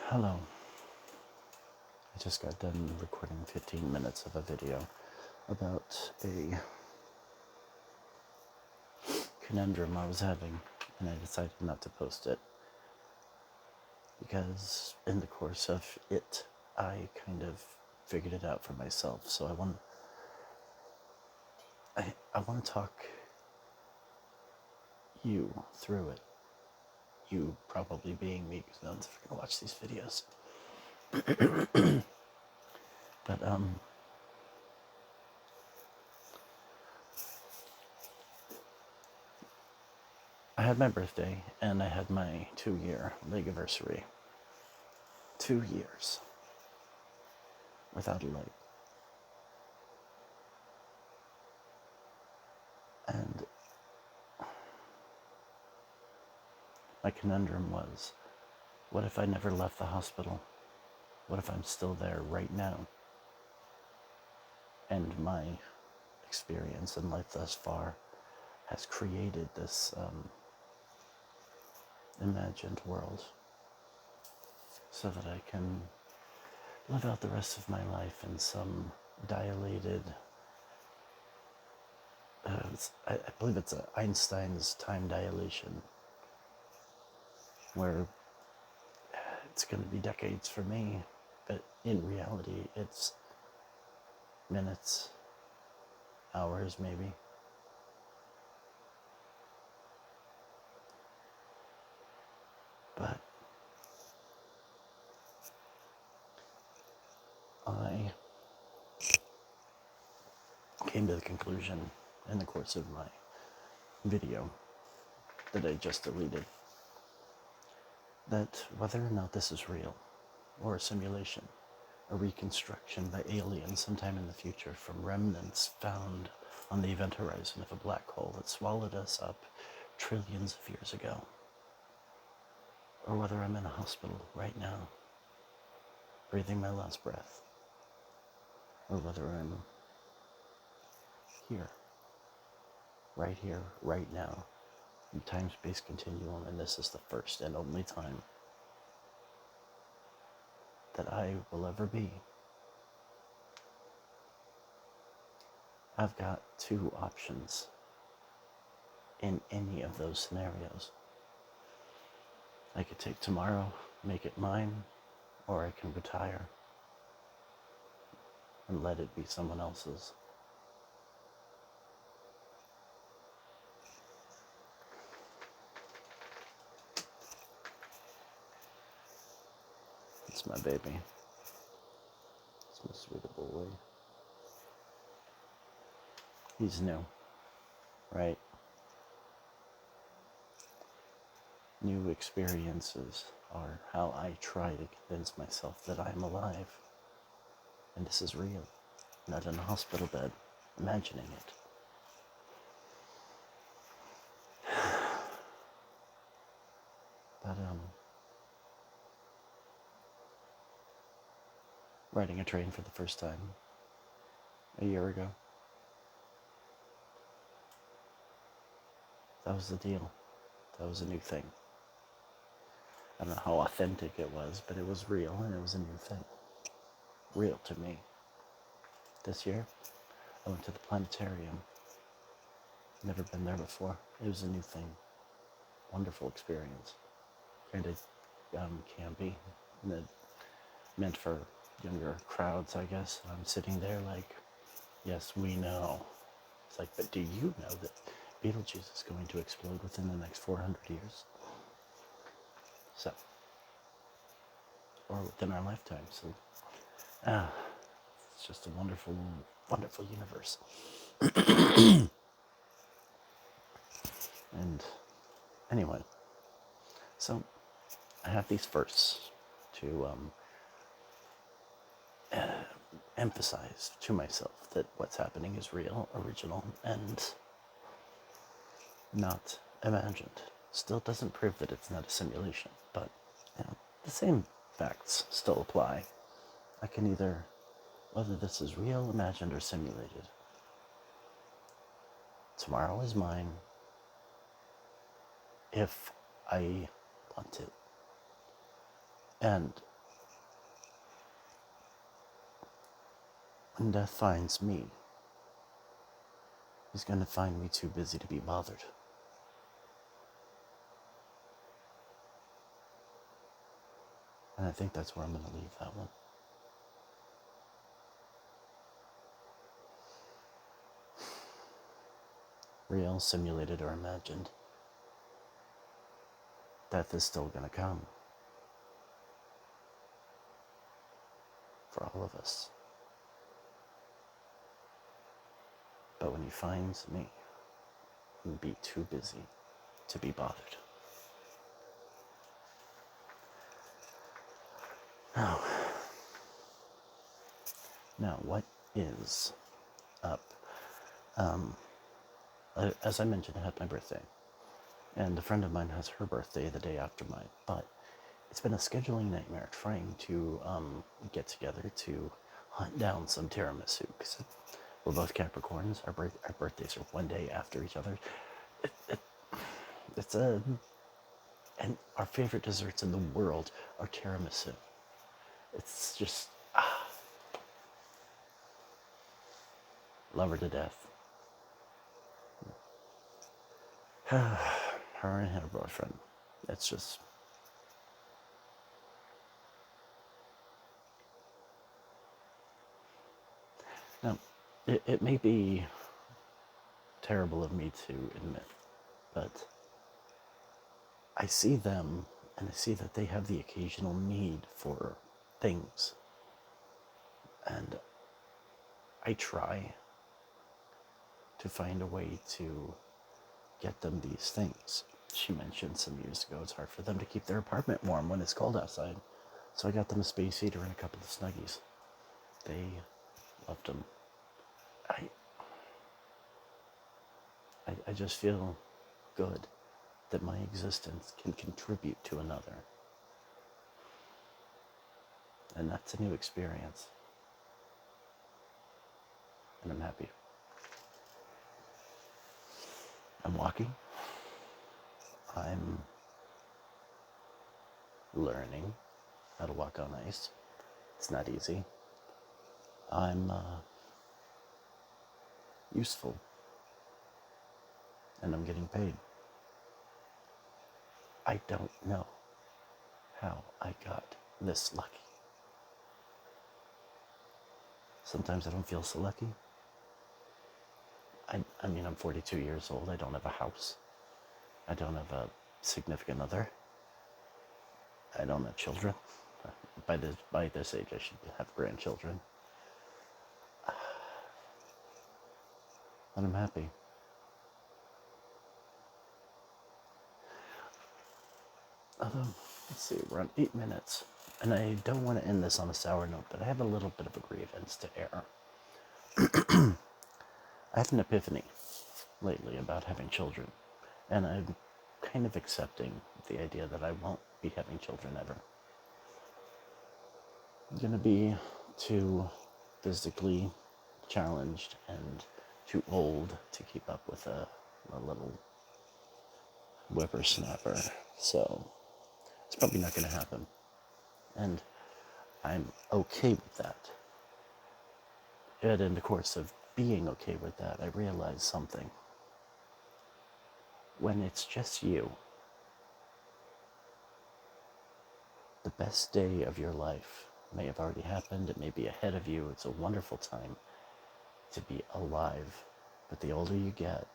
Hello. I just got done recording 15 minutes of a video about a conundrum I was having, and I decided not to post it because in the course of it, I kind of figured it out for myself. So I want to talk you through it. You probably being me, because no one's ever gonna watch these videos. But I had my birthday and I had my 2-year league-iversary. 2 years without a leg. And my conundrum was, what if I never left the hospital? What if I'm still there right now? And my experience in life thus far has created this imagined world so that I can live out the rest of my life in some dilated, I believe it's Einstein's time dilation, where it's going to be decades for me, but in reality it's minutes, hours maybe. But I came to the conclusion in the course of my video that I just deleted that whether or not this is real or a simulation, a reconstruction by aliens sometime in the future from remnants found on the event horizon of a black hole that swallowed us up trillions of years ago, or whether I'm in a hospital right now, breathing my last breath, or whether I'm here, right now, in time-space continuum, and this is the first and only time that I will ever be. I've got two options in any of those scenarios. I could take tomorrow, make it mine, or I can retire and let it be someone else's. It's my baby. It's my sweet boy. He's new, right? New experiences are how I try to convince myself that I'm alive. And this is real, not in a hospital bed, imagining it. But, riding a train for the first time a year ago. That was the deal. That was a new thing. I don't know how authentic it was, but it was real and it was a new thing. Real to me. This year, I went to the planetarium. Never been there before. It was a new thing. Wonderful experience. Kind of campy. Meant for younger crowds, I guess. I'm sitting there like, yes, we know. It's like, but do you know that Beetlejuice is going to explode within the next 400 years? So, or within our lifetime. So, it's just a wonderful, wonderful universe. And anyway, so I have these firsts to emphasize to myself that what's happening is real, original, and not imagined. Still doesn't prove that it's not a simulation, but the same facts still apply. I can either, whether this is real, imagined, or simulated, tomorrow is mine if I want it. And when death finds me, he's going to find me too busy to be bothered. And I think that's where I'm going to leave that one. Real, simulated, or imagined, death is still going to come. For all of us. But when he finds me, he'll be too busy to be bothered. Now, what is up? As I mentioned, I had my birthday. And a friend of mine has her birthday the day after mine. But it's been a scheduling nightmare trying to get together to hunt down some tiramisu. Because we're both Capricorns. Our birthdays are one day after each other. And our favorite desserts in the world are tiramisu. It's just, love her to death. Her and her boyfriend. It's just, now, it may be terrible of me to admit, but I see them and I see that they have the occasional need for things. And I try to find a way to get them these things. She mentioned some years ago it's hard for them to keep their apartment warm when it's cold outside. So I got them a space heater and a couple of Snuggies. They loved them. I just feel good that my existence can contribute to another. And that's a new experience. And I'm happy. I'm walking. I'm learning how to walk on ice. It's not easy. I'm useful. And I'm getting paid. I don't know how I got this lucky. Sometimes I don't feel so lucky. I mean, I'm 42 years old. I don't have a house. I don't have a significant other. I don't have children. By this age, I should have grandchildren. But I'm happy. Let's see, we're on 8 minutes. And I don't want to end this on a sour note, but I have a little bit of a grievance to air. I had an epiphany lately about having children. And I'm kind of accepting the idea that I won't be having children ever. I'm going to be too physically challenged and too old to keep up with a little whippersnapper. So it's probably not going to happen. And I'm okay with that. And in the course of being okay with that, I realized something. When it's just you, the best day of your life may have already happened. It may be ahead of you. It's a wonderful time to be alive. But the older you get,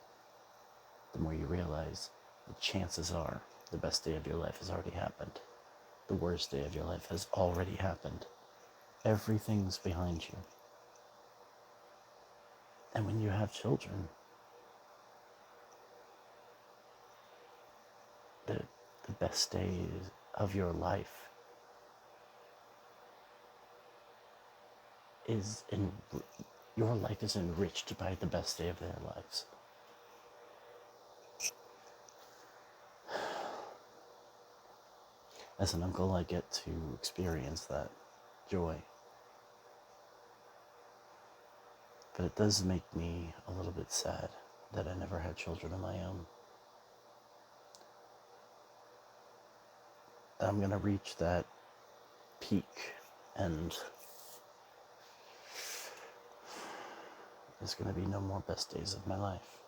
the more you realize the chances are the best day of your life has already happened. The worst day of your life has already happened. Everything's behind you. And when you have children, the best days of your life your life is enriched by the best day of their lives. As an uncle, I get to experience that joy. But it does make me a little bit sad that I never had children of my own. I'm going to reach that peak and there's going to be no more best days of my life.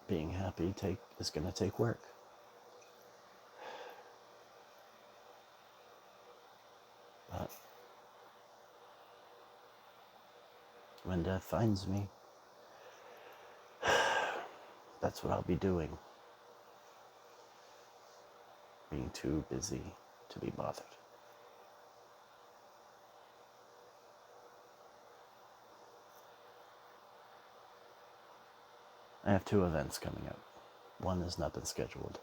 Being happy is going to take work. But when death finds me, that's what I'll be doing. Being too busy to be bothered. I have 2 events coming up. One has not been scheduled.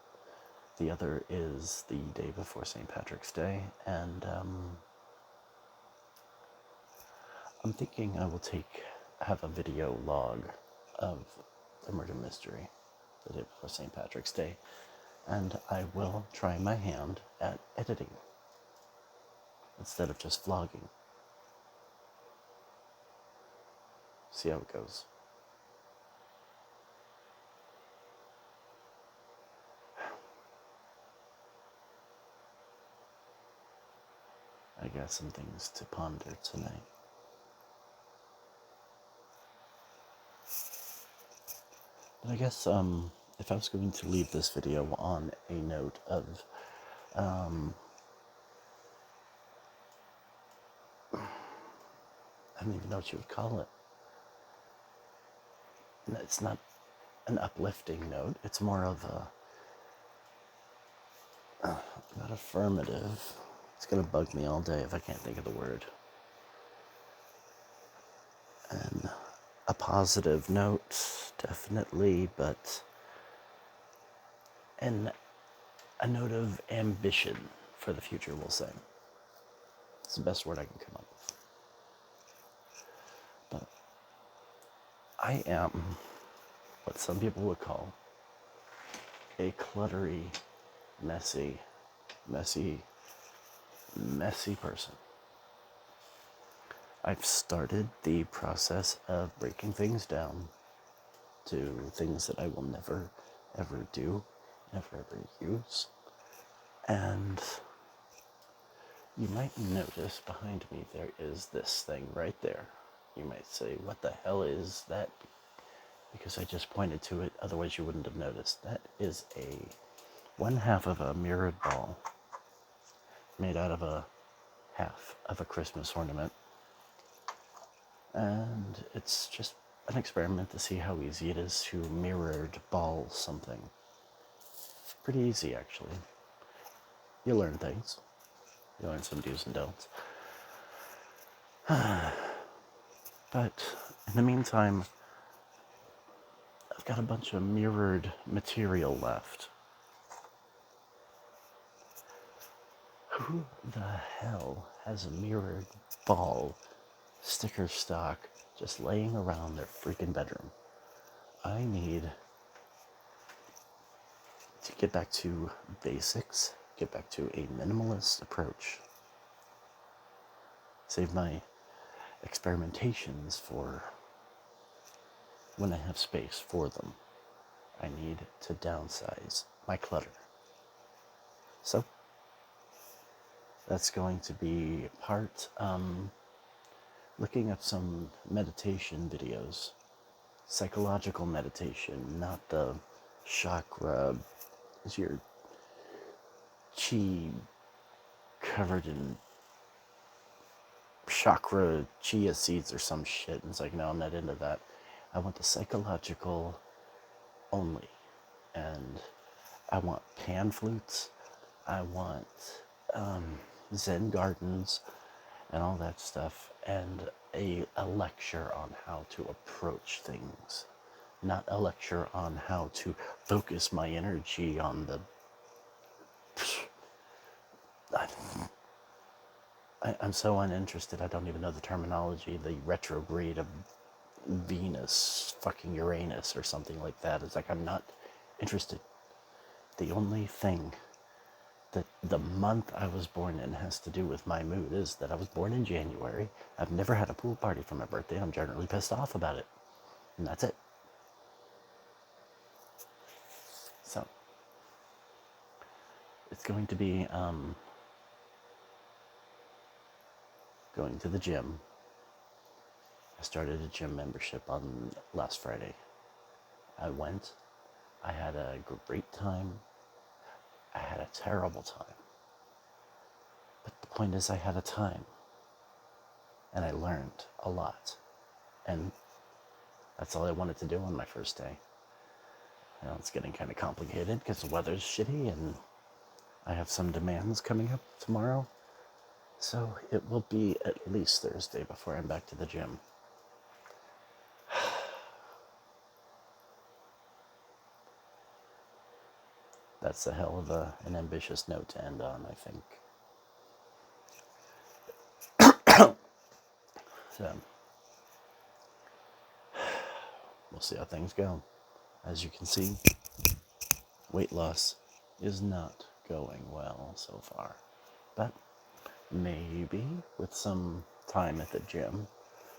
The other is the day before St. Patrick's Day, and I'm thinking I will have a video log of the murder mystery the day before St. Patrick's Day, and I will try my hand at editing instead of just vlogging. See how it goes. I got some things to ponder tonight. But I guess if I was going to leave this video on a note of I don't even know what you would call it. It's not an uplifting note. It's more of not affirmative. It's going to bug me all day if I can't think of the word. And a positive note, definitely, but a note of ambition for the future, we'll say. It's the best word I can come up with. But I am what some people would call a cluttery, messy person. I've started the process of breaking things down to things that I will never, ever do, never, ever use. And you might notice behind me there is this thing right there. You might say, what the hell is that? Because I just pointed to it, otherwise you wouldn't have noticed. That is one half of a mirrored ball made out of a half of a Christmas ornament. And it's just an experiment to see how easy it is to mirrored ball something. Pretty easy, actually. You learn things. You learn some do's and don'ts. But in the meantime, I've got a bunch of mirrored material left. Who the hell has a mirrored ball sticker stock just laying around their freaking bedroom? I need to get back to basics, get back to a minimalist approach. Save my experimentations for when I have space for them. I need to downsize my clutter. So that's going to be part looking up some meditation videos, psychological meditation, not the chakra, is your chi covered in chakra chia seeds or some shit. And it's like, no, I'm not into that. I want the psychological only. And I want pan flutes. I want Zen gardens and all that stuff. And a lecture on how to approach things. Not a lecture on how to focus my energy on the... I'm so uninterested, I don't even know the terminology, the retrograde of Venus, fucking Uranus or something like that. It's like, I'm not interested. The only thing that the month I was born in has to do with my mood is that I was born in January. I've never had a pool party for my birthday. I'm generally pissed off about it. And that's it. So, it's going to be going to the gym. I started a gym membership on last Friday. I went. I had a great time. I had a terrible time. But the point is, I had a time. And I learned a lot. And that's all I wanted to do on my first day. You know, it's getting kind of complicated because the weather's shitty and I have some demands coming up tomorrow. So it will be at least Thursday before I'm back to the gym. That's a hell of an ambitious note to end on, I think. So, we'll see how things go. As you can see, weight loss is not going well so far. But maybe with some time at the gym,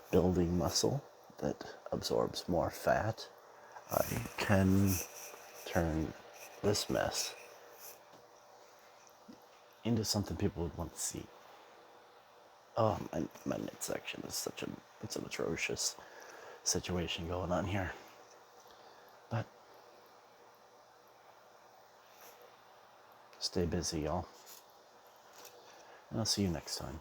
building muscle that absorbs more fat, I can turn this mess into something people would want to see. Oh, my midsection is it's an atrocious situation going on here. But stay busy, y'all. And I'll see you next time.